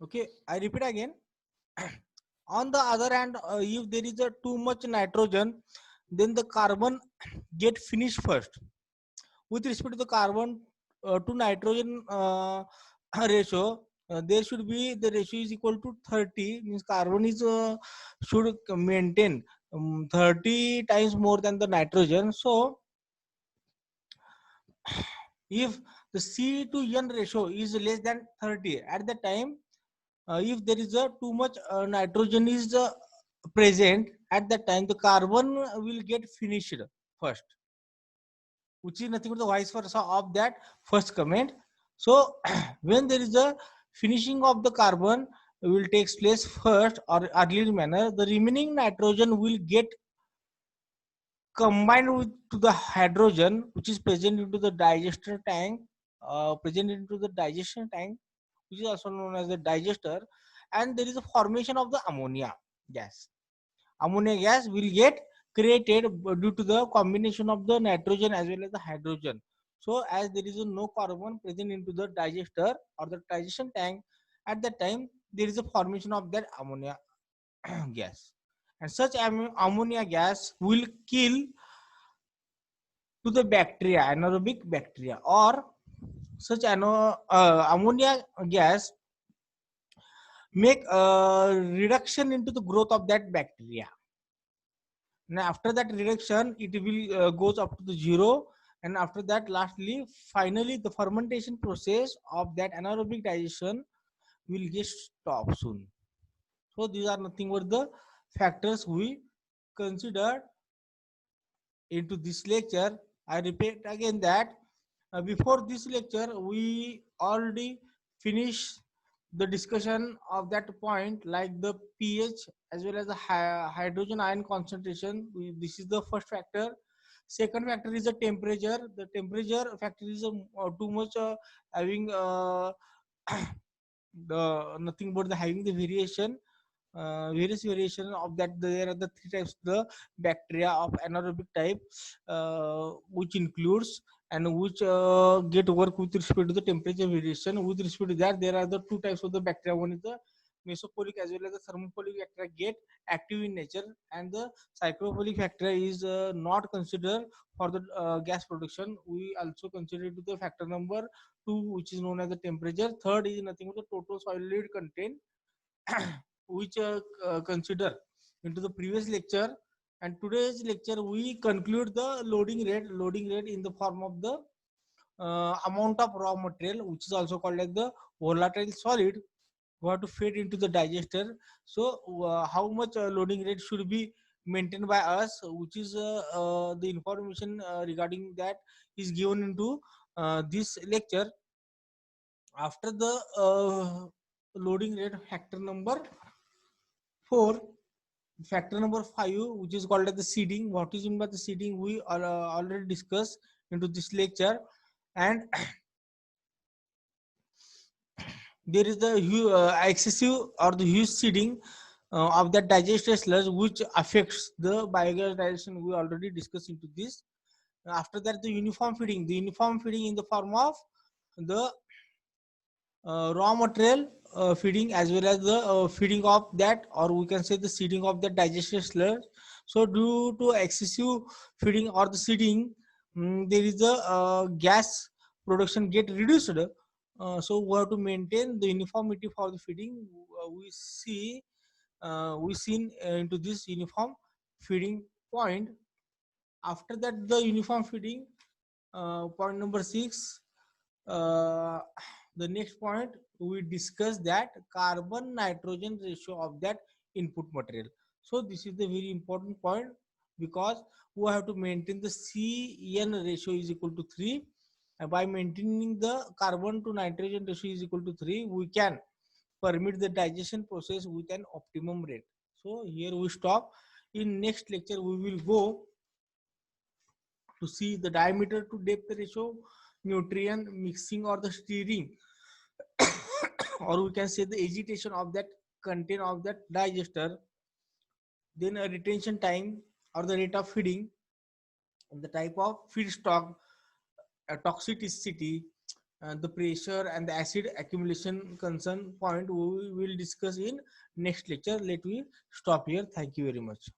Okay, I repeat again. On the other hand, if there is a too much nitrogen, then the carbon get finished first. With respect to the carbon to nitrogen ratio, there should be the ratio is equal to 30. Means carbon is should maintain 30 times more than the nitrogen. So if the C to N ratio is less than 30 at the time, if there is a too much nitrogen is present at that time, the carbon will get finished first, which is nothing but the vice versa of that first comment. So when there is a finishing of the carbon will takes place first or earlier manner, the remaining nitrogen will get combined with to the hydrogen which is present into the digester tank, present into the digestion tank, which is also known as the digester, and there is a formation of the ammonia gas. Ammonia gas will get created due to the combination of the nitrogen as well as the hydrogen. So as there is no carbon present into the digester or the digestion tank, at that time there is a formation of that ammonia gas, and such ammonia gas will kill to the bacteria, anaerobic bacteria, or such ammonia gas make a reduction into the growth of that bacteria. And after that reduction, it will goes up to the zero. And after that, lastly, finally, the fermentation process of that anaerobic digestion will get stopped soon. So these are nothing but the factors we considered into this lecture. I repeat again that before this lecture, we already finished the discussion of that point, like the pH as well as the hydrogen ion concentration. This is the first factor. Second factor is the temperature. The temperature factor is too much having the nothing but the having the variation, various variation of that. There are the three types the bacteria of anaerobic type, which includes and which get work with respect to the temperature variation. With respect to that, there are the two types of the bacteria. One is the mesophilic as well as the thermophilic bacteria get active in nature, and the cyclophilic bacteria is not considered for the gas production. We also consider it to the factor number two, which is known as the temperature. Third is nothing but the total solid content, which consider into the previous lecture. And today's lecture we conclude the loading rate in the form of the amount of raw material, which is also called as the volatile solid, who have to feed into the digester. So how much loading rate should be maintained by us, which is the information regarding that is given into this lecture. After the loading rate factor number 4, factor number 5, which is called as the seeding. What is meant by the seeding we already discussed into this lecture. And there is the excessive or the huge seeding of that digestive sludge, which affects the biogas digestion. We already discussed into this. After that, the uniform feeding in the form of the raw material feeding as well as the feeding of that, or we can say the seeding of the digestive sludge. So due to excessive feeding or the seeding, there is a gas production get reduced. So we have to maintain the uniformity for the feeding. We seen into this uniform feeding point. After that, the uniform feeding, point number 6, uh, the next point we discuss that carbon nitrogen ratio of that input material. So this is the very important point, because we have to maintain the CN ratio is equal to 3. And by maintaining the carbon to nitrogen ratio is equal to 3, we can permit the digestion process with an optimum rate. So here we stop. In next lecture we will go to see the diameter to depth ratio, nutrient mixing or the steering, or we can say the agitation of that content of that digester, then a retention time or the rate of feeding, the type of feedstock, toxicity, the pressure and the acid accumulation concern point we will discuss in next lecture. Let me stop here. Thank you very much.